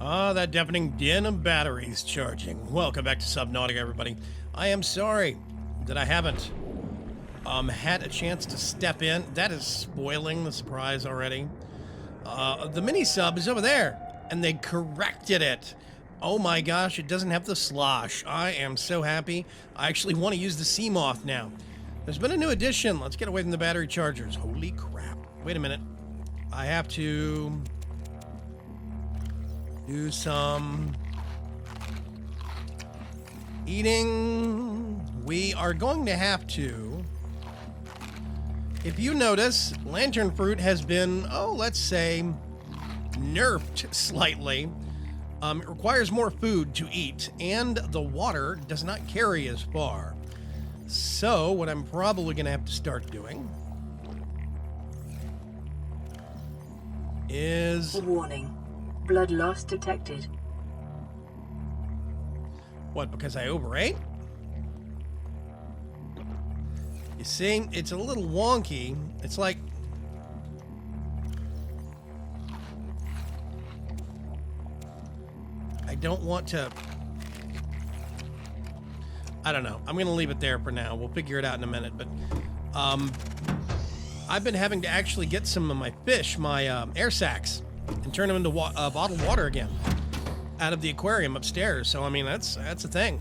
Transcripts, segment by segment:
Ah, that deafening din of batteries charging. Welcome back to Subnautica, everybody. I am sorry that I haven't had a chance to step in. That is spoiling the surprise already. The mini sub is over there, and they corrected it. Oh my gosh, it doesn't have the slosh. I am so happy. I actually want to use the sea moth now. There's been a new addition. Let's get away from the battery chargers. Holy crap. Wait a minute. I have to do some eating. We are going to have to. If you notice, lantern fruit has been, let's say, nerfed slightly. It requires more food to eat, and the water does not carry as far. So, what I'm probably going to have to start doing is... Warning. Blood loss detected. What, because I overate? You see, it's a little wonky. It's like... I don't want to... I don't know. I'm going to leave it there for now. We'll figure it out in a minute. But I've been having to actually get some of my fish, my air sacs, and turn them into bottled water again out of the aquarium upstairs. So, I mean, that's a thing.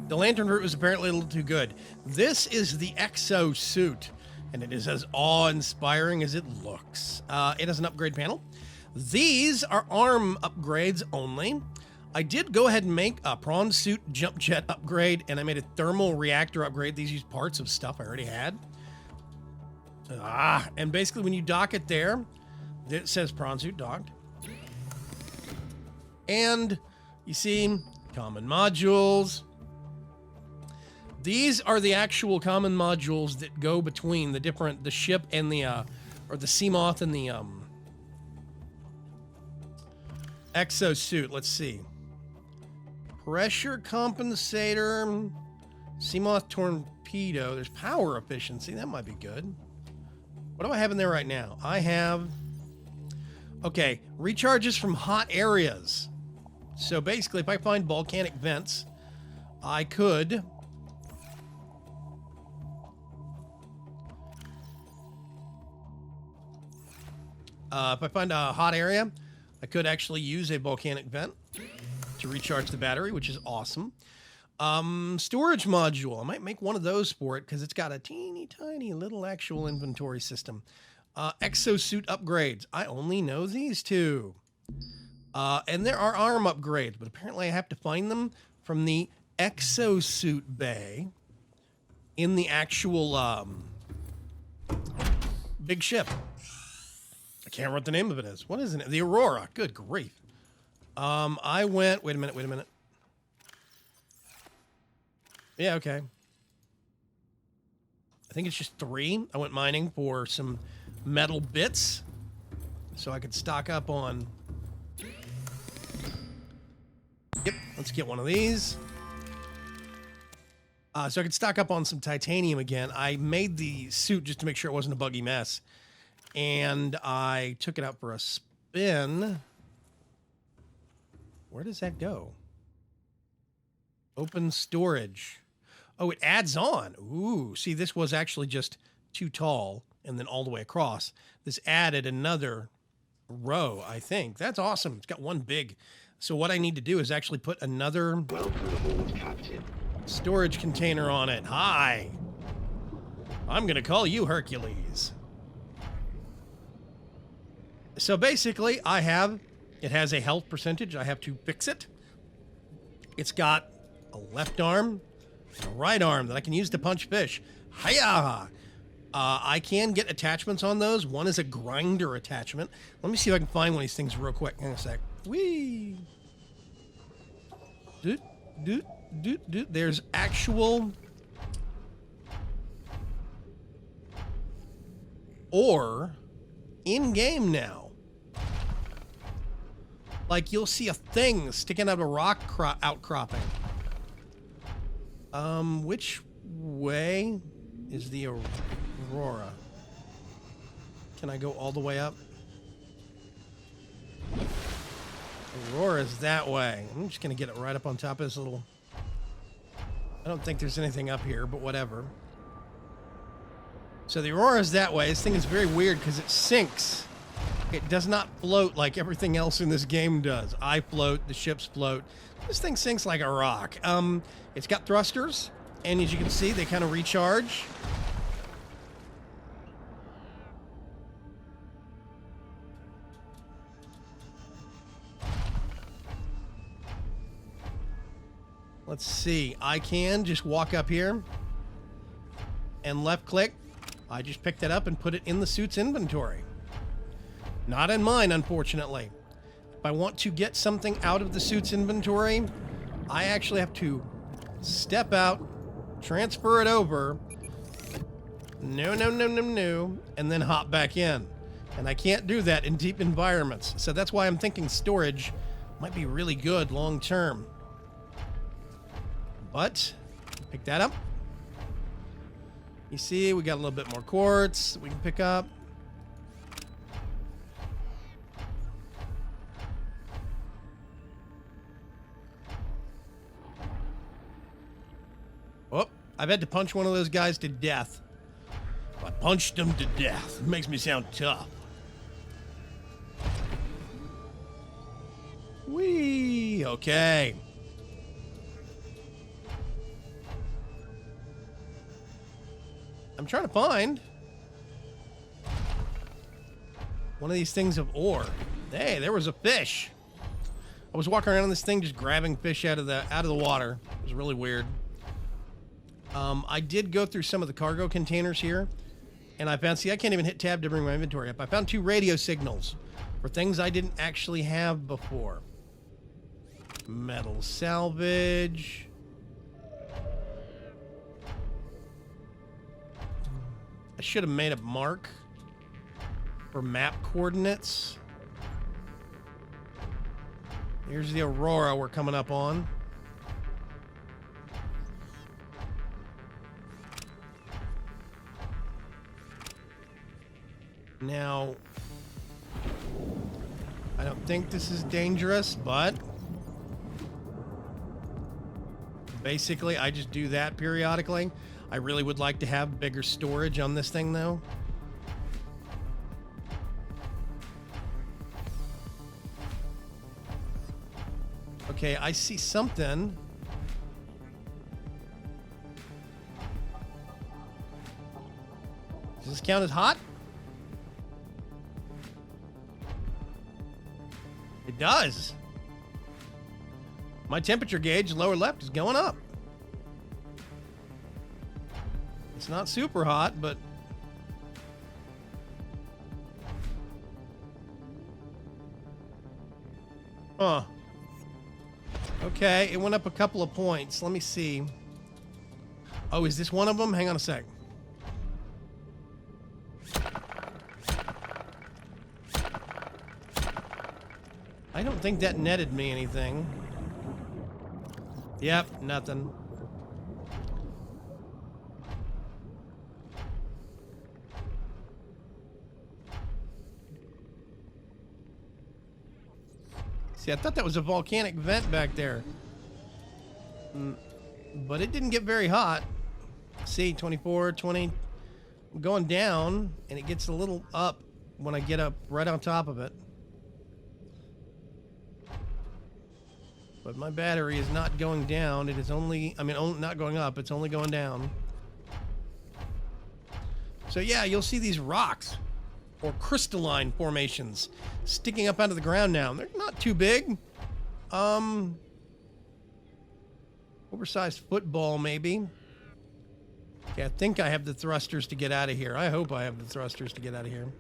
The lantern root was apparently a little too good. This is the exo suit, and it is as awe-inspiring as it looks. It has an upgrade panel. These are arm upgrades only. I did go ahead and make a prawn suit jump jet upgrade, and I made a thermal reactor upgrade. These use parts of stuff I already had. And basically when you dock it there, it says prawn suit docked. And you see common modules. These are the actual common modules that go between the ship and the sea moth and the exosuit. Let's see. Pressure compensator, sea moth torpedo. There's power efficiency. That might be good. What do I have in there right now? I have, okay, recharges from hot areas. So basically, if I find volcanic vents, I could if I find a hot area, I could actually use a volcanic vent to recharge the battery, which is awesome. Storage module. I might make one of those for it because it's got a teeny tiny little actual inventory system. Exosuit upgrades. I only know these two. And there are arm upgrades, but apparently I have to find them from the exosuit bay in the actual big ship. I can't remember what the name of it is. What is it? The Aurora. Good grief. I went... Wait a minute. Yeah, okay. I think it's just 3. I went mining for some metal bits so I could stock up on... Yep, let's get one of these. So I could stock up on some titanium again. I made the suit just to make sure it wasn't a buggy mess. And I took it out for a spin. Where does that go? Open storage. Oh, it adds on. Ooh, see, this was actually just too tall and then all the way across. This added another row, I think. That's awesome. It's got one big. So what I need to do is actually put another storage container on it. Hi. I'm going to call you Hercules. So basically, it has a health percentage. I have to fix it. It's got a left arm and a right arm that I can use to punch fish. Hiya! I can get attachments on those. One is a grinder attachment. Let me see if I can find one of these things real quick. Hang on a sec. Whee! Doot, doot, doot, doot. There's actual... Or in-game now. Like, you'll see a thing sticking out of a rock outcropping. Which way is the Aurora? Can I go all the way up? Aurora's that way. I'm just going to get it right up on top of this little... I don't think there's anything up here, but whatever. So the Aurora's that way. This thing is very weird because it sinks. It does not float like everything else in this game does. I float, the ships float. This thing sinks like a rock. It's got thrusters, and as you can see, they kind of recharge. Let's see. I can just walk up here and left click. I just picked it up and put it in the suit's inventory. Not in mine, unfortunately. If I want to get something out of the suit's inventory, I actually have to step out, transfer it over, no, and then hop back in. And I can't do that in deep environments. So that's why I'm thinking storage might be really good long term. But, pick that up. You see, we got a little bit more quartz that we can pick up. Oh, I've had to punch one of those guys to death. I punched him to death. It makes me sound tough. Whee! Okay. I'm trying to find one of these things of ore. Hey, there was a fish. I was walking around on this thing just grabbing fish out of the water. It was really weird. I did go through some of the cargo containers here, and I found, see, I can't even hit tab to bring my inventory up. I found 2 radio signals for things I didn't actually have before. Metal salvage. I should have made a mark for map coordinates. Here's the Aurora we're coming up on. Now, I don't think this is dangerous, but basically I just do that periodically. I really would like to have bigger storage on this thing, though. Okay, I see something. Does this count as hot? It does. My temperature gauge, lower left, is going up. It's not super hot, but... Huh. Okay, it went up a couple of points. Let me see. Oh, is this one of them? Hang on a sec. I don't think that netted me anything. Yep, nothing. See, I thought that was a volcanic vent back there. But it didn't get very hot. See, 24, 20. I'm going down, and it gets a little up when I get up right on top of it. But my battery is not going down. It is only, not going up. It's only going down. So yeah, you'll see these rocks or crystalline formations sticking up out of the ground now. They're not too big. Oversized football, maybe. Okay, I think I have the thrusters to get out of here. I hope I have the thrusters to get out of here.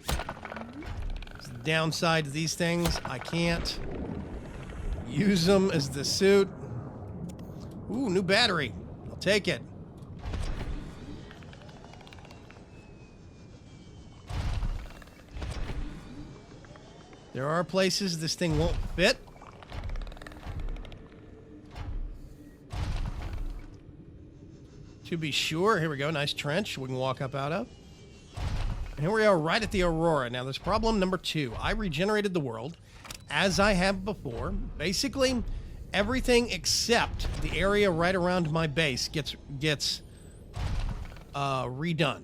The downside to these things, I can't use them as the suit. Ooh, new battery. I'll take it. There are places this thing won't fit. To be sure. Here we go. Nice trench we can walk up out of. Here we are right at the Aurora. Now, there's problem number 2. I regenerated the world, as I have before. Basically, everything except the area right around my base gets redone.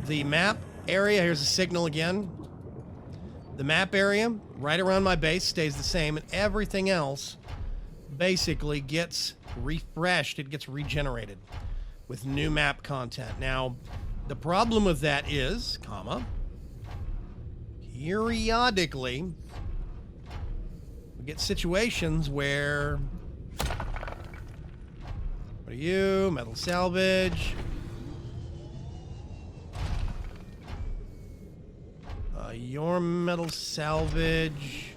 The map area, here's a signal again. The map area right around my base stays the same, and everything else basically gets refreshed. It gets regenerated with new map content. Now, the problem with that is, periodically, we get situations where, what are you? Metal salvage. Your metal salvage.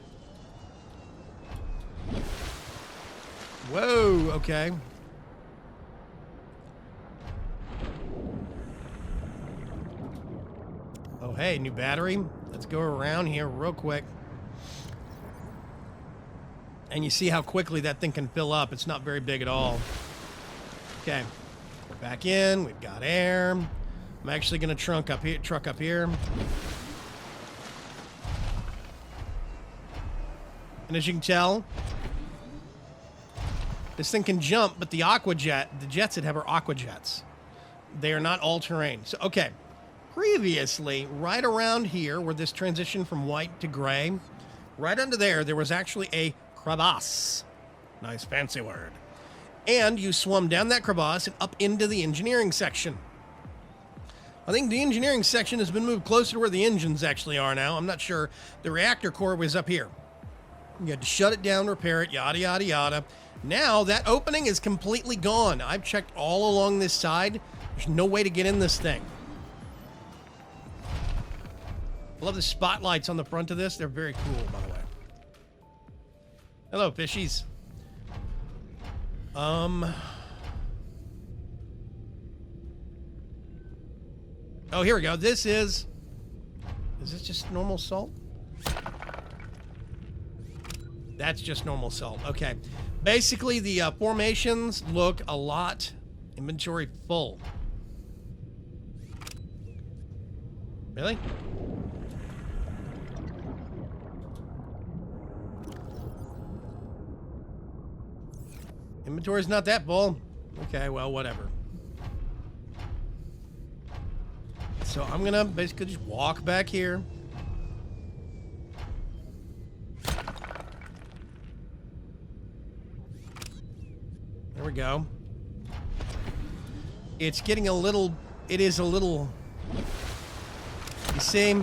Whoa, okay. Oh, hey, new battery. Let's go around here real quick. And you see how quickly that thing can fill up. It's not very big at all. Okay, back in. We've got air. I'm actually going to truck up here. And as you can tell, this thing can jump, but the jets that have are aqua jets. They are not all-terrain. So, okay. Previously, right around here, where this transition from white to gray, right under there was actually a crevasse. Nice fancy word. And you swum down that crevasse and up into the engineering section. I think the engineering section has been moved closer to where the engines actually are now. I'm not sure. The reactor core was up here. You had to shut it down, repair it, yada, yada, yada. Now, that opening is completely gone. I've checked all along this side. There's no way to get in this thing. I love the spotlights on the front of this. They're very cool, by the way. Hello, fishies. Oh, here we go. Is this just normal salt? That's just normal salt. Okay. Basically, the formations look a lot inventory full. Really? Inventory's not that full. Okay, well, whatever. So I'm gonna basically just walk back here. There we go. It is a little, you see,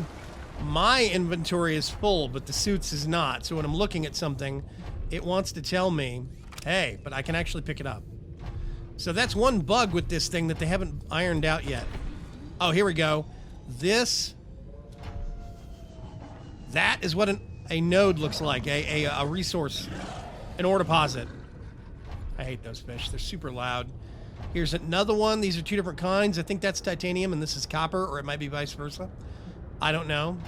my inventory is full, but the suit's is not. So when I'm looking at something, it wants to tell me, hey, but I can actually pick it up. So that's one bug with this thing that they haven't ironed out yet. Oh, here we go. That is what a node looks like, a resource, an ore deposit. I hate those fish. They're super loud. Here's another one. These are two different kinds. I think that's titanium and this is copper, or it might be vice versa. I don't know.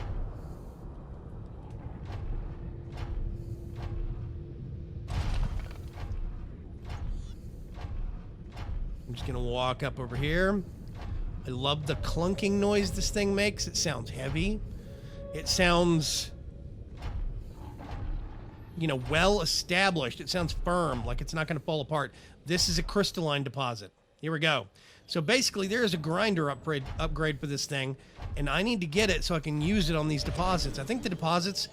I'm just gonna walk up over here. I love the clunking noise this thing makes. It sounds heavy. It sounds, you know, well established. It sounds firm, like it's not gonna fall apart. This is a crystalline deposit. Here we go. So basically there is a grinder upgrade for this thing, and I need to get it so I can use it on these deposits. I think the deposits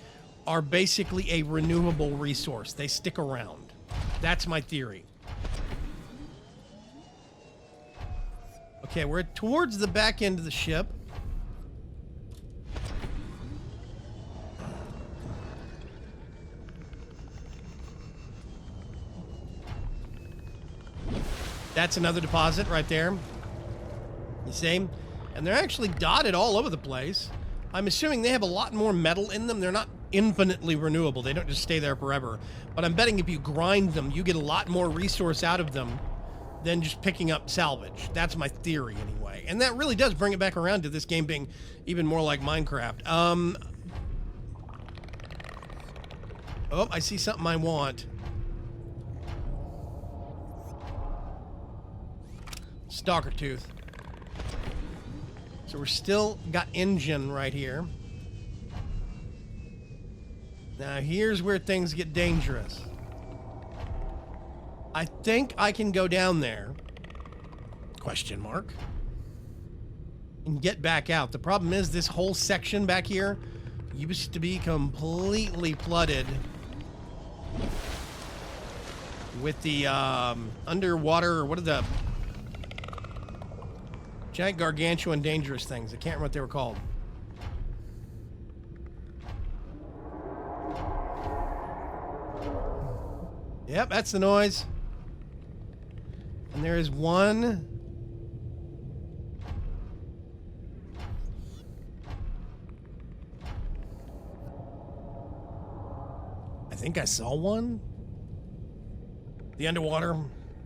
are basically a renewable resource. They stick around. That's my theory. Okay, we're towards the back end of the ship. That's another deposit right there. You see? And they're actually dotted all over the place. I'm assuming they have a lot more metal in them. They're not infinitely renewable. They don't just stay there forever. But I'm betting if you grind them, you get a lot more resource out of them than just picking up salvage. That's my theory anyway. And that really does bring it back around to this game being even more like Minecraft. Oh, I see something I want. Stalker tooth. So we're still got engine right here. Now here's where things get dangerous. I think I can go down there. Question mark. And get back out. The problem is this whole section back here used to be completely flooded with the underwater, or what are the giant gargantuan dangerous things? I can't remember what they were called. Yep, that's the noise. And there is one. I think I saw one. The underwater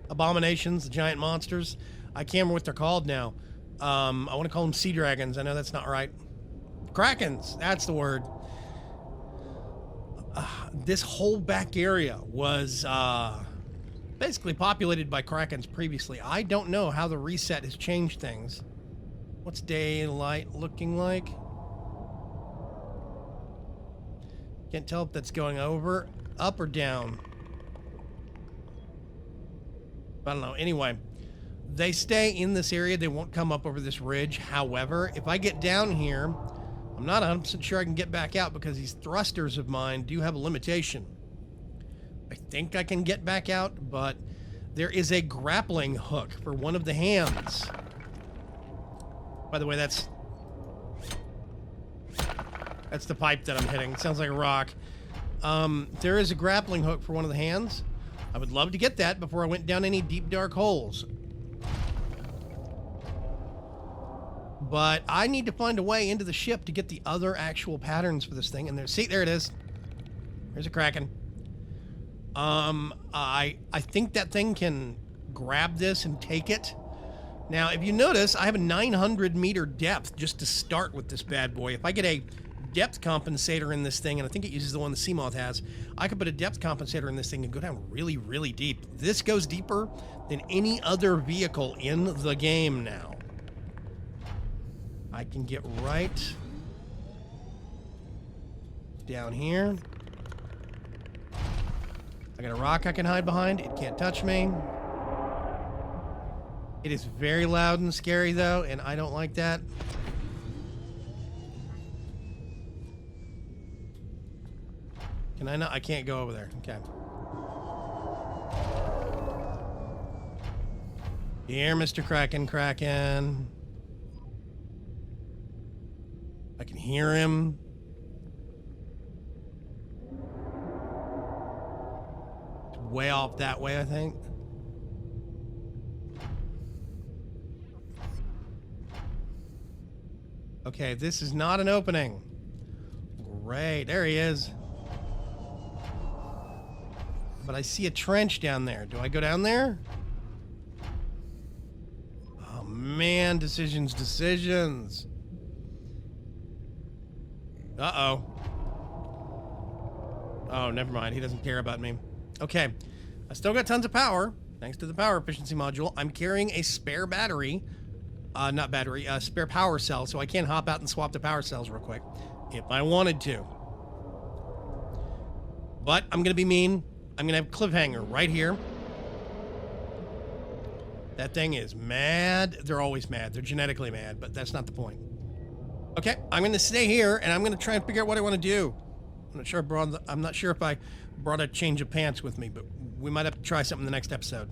abominations, the giant monsters. I can't remember what they're called now. I want to call them sea dragons. I know that's not right. Krakens, that's the word. This whole back area was basically populated by Krakens previously. I don't know how the reset has changed things. What's daylight looking like? Can't tell if that's going over, up, or down. I don't know. Anyway, they stay in this area. They won't come up over this ridge. However, if I get down here, I'm not 100% sure I can get back out because these thrusters of mine do have a limitation. I think I can get back out, but there is a grappling hook for one of the hands. By the way, that's the pipe that I'm hitting. It sounds like a rock. There is a grappling hook for one of the hands. I would love to get that before I went down any deep, dark holes. But I need to find a way into the ship to get the other actual patterns for this thing. And see, there it is. There's a Kraken. I think that thing can grab this and take it. Now, if you notice, I have a 900 meter depth just to start with this bad boy. If I get a depth compensator in this thing, and I think it uses the one the Seamoth has, I could put a depth compensator in this thing and go down really, really deep. This goes deeper than any other vehicle in the game now. I can get right down here. I got a rock I can hide behind. It can't touch me. It is very loud and scary, though, and I don't like that. Can I not? I can't go over there. Okay. Here, Mr. Kraken. I can hear him. It's way off that way, I think. Okay, this is not an opening. Great, there he is. But I see a trench down there. Do I go down there? Oh man, decisions. Uh-oh. Oh, never mind. He doesn't care about me. Okay. I still got tons of power, thanks to the power efficiency module. I'm carrying a spare battery. Spare power cell, so I can hop out and swap the power cells real quick if I wanted to. But I'm going to be mean. I'm going to have a cliffhanger right here. That thing is mad. They're always mad. They're genetically mad, but that's not the point. Okay, I'm going to stay here, and I'm going to try and figure out what I want to do. I'm not sure if I brought a change of pants with me, but we might have to try something in the next episode.